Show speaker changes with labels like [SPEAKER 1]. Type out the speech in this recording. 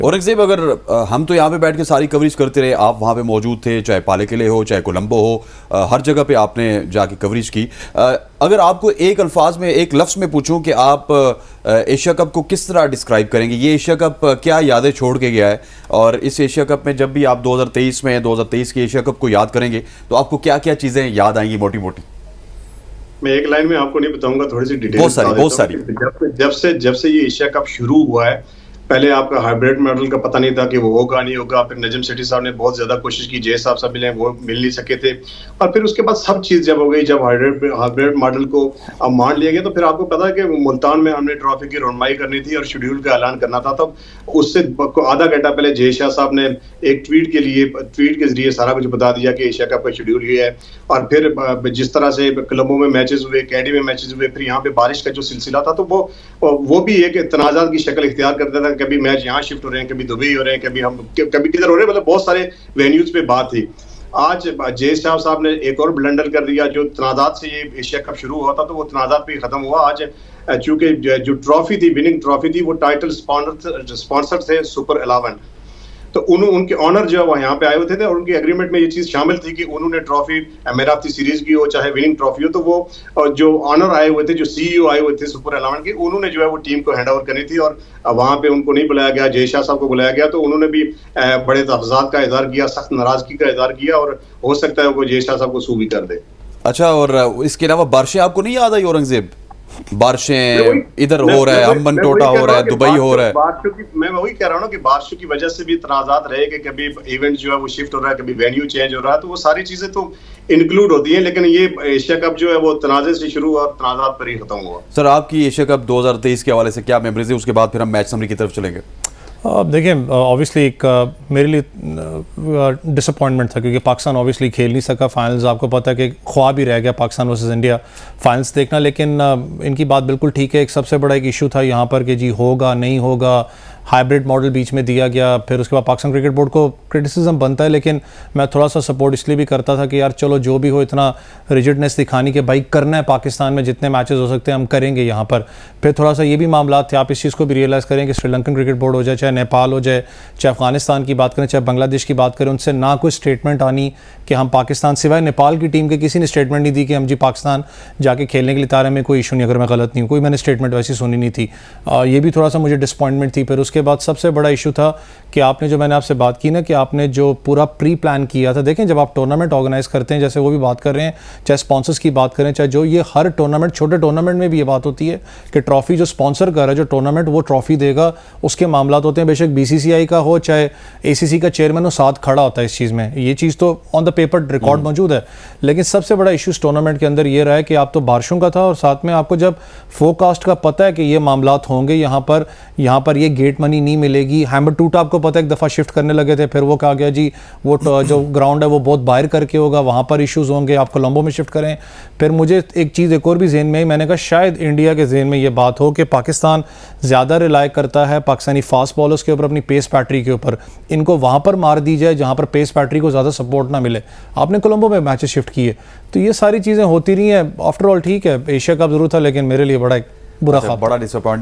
[SPEAKER 1] औरंगजेब, अगर हम तो यहाँ पे बैठ के सारी कवरेज करते रहे, आप वहाँ पे मौजूद थे, चाहे पाले किले हो चाहे कोलंबो हो, हर जगह पे आपने जाके कवरेज की। अगर आपको एक अल्फाज में, एक लफ्ज़ में पूछूं कि आप एशिया कप को किस तरह डिस्क्राइब करेंगे, ये एशिया कप क्या यादें छोड़ के गया है, और इस एशिया कप में जब भी आप 2023 के एशिया कप को याद करेंगे तो आपको क्या क्या चीज़ें याद आएंगी मोटी मोटी?
[SPEAKER 2] मैं एक लाइन में आपको नहीं बताऊंगा, थोड़ी सी डिटेल
[SPEAKER 1] बहुत सारी।
[SPEAKER 2] जब से ये एशिया कप शुरू हुआ है, पहले आपका हाइब्रिड मॉडल का पता नहीं था कि वो होगा नहीं होगा। फिर नजम सेठी साहब ने बहुत ज्यादा कोशिश की, जय साहब सब मिले, वो मिल नहीं सके थे। और फिर उसके बाद सब चीज जब हो गई, जब हाइब्रिड मॉडल को अब मान लिया गया, तो फिर आपको पता है कि मुल्तान में हमने ट्रॉफी की रौनमाई करनी थी और शेड्यूल का ऐलान करना था। तब उससे आधा घंटा पहले जय शाह साहब ने एक ट्वीट के जरिए सारा कुछ बता दिया कि एशिया कप का शेड्यूल ये है। और फिर जिस तरह से कोलंबो में मैचेस हुए, कैडी में मैचेस हुए, फिर यहाँ पे बारिश का जो सिलसिला था, तो वो भी एक तनाज़ात की शक्ल इख्तियार करता था। कभी मैच यहाँ शिफ्ट हो रहे हैं, कभी दुबई हो रहे हैं, कभी किधर हो रहे हैं, मतलब बहुत सारे वेन्यूज पे बात थी। आज जय शाह साहब ने एक और ब्लंडर कर दिया। जो तनाज़ात से ये एशिया कप शुरू हुआ था, तो वो तनाज़ात भी खत्म हुआ। आज चूंकि जो ट्रॉफी थी, विनिंग ट्रॉफी थी, वो टाइटल स्पॉन्सर थे सुपर 11। तो उनके ऑनर जो है वो यहाँ पे आए हुए थे, और उनकी एग्रीमेंट में ये चीज शामिल थी कि उन्होंने ट्रॉफी मेराती सीरीज की हो चाहे विनिंग ट्रॉफी हो, तो वो जो ऑनर आए हुए थे, जो सीईओ आए हुए थे सुपर 11 के, उन्होंने जो है वो टीम को हैंड ओवर करनी थी। और वहां पे उनको नहीं बुलाया गया, जय शाह साहब को बुलाया गया। तो उन्होंने भी बड़े तहफ़्ज़ात का इज़हार किया, सख्त नाराजगी का इज़हार किया, और हो सकता है वो जय शाह साहब को सू भी कर दे।
[SPEAKER 1] अच्छा, और इसके अलावा बारिशें आपको नहीं याद आई औरंगजेब? बारिशें इधर हो रहा है, अम्बन टोटा हो रहा है, दुबई हो रहा है।
[SPEAKER 2] मैं वही कह रहा हूँ ना कि बारिशों की वजह से भी तनाज़ात रहे कि कभी इवेंट जो है वो शिफ्ट हो रहा है, कभी वेन्यू चेंज हो रहा है, तो वो सारी चीजें तो इंक्लूड होती हैं। लेकिन ये एशिया कप जो है वो तनाज़े से शुरू हुआ और तनाज़ात पर ही खत्म हुआ।
[SPEAKER 1] सर, आपकी एशिया कप 2023 के हवाले से क्या मेमोरीज है? उसके बाद फिर हम मैच समरी की तरफ चलेंगे।
[SPEAKER 3] देखिए, ऑब्वियसली एक मेरे लिए डिसअपॉइंटमेंट था, क्योंकि पाकिस्तान ऑब्वियसली खेल नहीं सका फाइनल्स। आपको पता है कि ख्वाब ही रह गया पाकिस्तान वर्सेस इंडिया फाइनल्स देखना। लेकिन इनकी बात बिल्कुल ठीक है। एक सबसे बड़ा एक इशू था यहाँ पर कि जी होगा नहीं होगा, हाइब्रिड मॉडल बीच में दिया गया। फिर उसके बाद पाकिस्तान क्रिकेट बोर्ड को क्रिटिसिज्म बनता है, लेकिन मैं थोड़ा सा सपोर्ट इसलिए भी करता था कि यार चलो जो भी हो, इतना रिजिडनेस दिखानी कि भाई करना है पाकिस्तान में, जितने मैचेस हो सकते हैं हम करेंगे यहाँ पर। फिर थोड़ा सा ये भी मामला थे, आप इस चीज़ को भी रियलाइज़ करें कि श्रीलंकन क्रिकेट बोर्ड हो जाए, चाहे नेपाल हो जाए, चाहे अफगानिस्तान की बात करें, चाहे बांग्लादेश की बात करें, उनसे ना कोई स्टेटमेंट आनी कि हम पाकिस्तान, सिवाय नेपाल की टीम के किसी ने स्टेटमेंट नहीं दी कि हम जी पाकिस्तान जाके खेलने के लिए तैयार हैं, में कोई इशू नहीं, अगर मैं गलत नहीं हूँ। कोई मैंने स्टेटमेंट वैसी सुनी नहीं थी। ये भी थोड़ा सा मुझे डिसअपॉइंटमेंट थी। फिर उसके बाद सबसे बड़ा इशू था कि आपने जो, मैंने आपसे बात की ना, कि आपने जो पूरा प्री प्लान किया था। देखें, जब आप टूर्नामेंट ऑर्गेनाइज करते हैं, जैसे वो भी बात कर रहे हैं, चाहे स्पॉन्सर्स की बात करें, चाहे जो, ये हर टूर्नामेंट, छोटे टूर्नामेंट में भी ये बात होती है कि ट्रॉफी जो स्पॉन्सर कर रहा है, जो टूर्नामेंट वो ट्रॉफी देगा, उसके मामला होते हैं। बेशक बीसीसीआई का हो चाहे एसीसी का चेयरमैन हो, साथ खड़ा होता है इस चीज़ में। ये चीज़ तो ऑन द पेपर रिकॉर्ड मौजूद है। लेकिन सबसे बड़ा इशू इस टूर्नामेंट के अंदर ये रहा है कि आप तो बारिशों का था, और साथ में आपको जब फोरकास्ट का पता है कि ये मामलात होंगे, यहाँ पर ये गेट मनी नहीं मिलेगी। हैम्बर टूटा आपको पता है, एक दफ़ा शिफ्ट करने लगे थे, फिर वो कहा गया जी वो जो ग्राउंड है वो बहुत बाहर करके होगा, वहाँ पर इश्यूज़ होंगे, आप कोलंबो में शिफ्ट करें। फिर मुझे एक चीज़ एक और भी जहन में आई, मैंने कहा शायद इंडिया के जहन में ये बात हो कि पाकिस्तान ज़्यादा रिलाई करता है पाकिस्तानी फास्ट बॉलर्स के ऊपर, अपनी पेस पैट्री के ऊपर। इनको वहाँ पर मार दी जाए जहाँ पर पेस पैट्री को ज़्यादा सपोर्ट ना मिले। आपने कोलंबो में मैचेस शिफ्ट किए, तो ये सारी चीज़ें होती रही हैं। आफ्टर ऑल ठीक है, एशिया कप जरूर था, लेकिन मेरे लिए बड़ा बुरा ख्वाब,
[SPEAKER 1] बड़ा डिसअपॉइंटिंग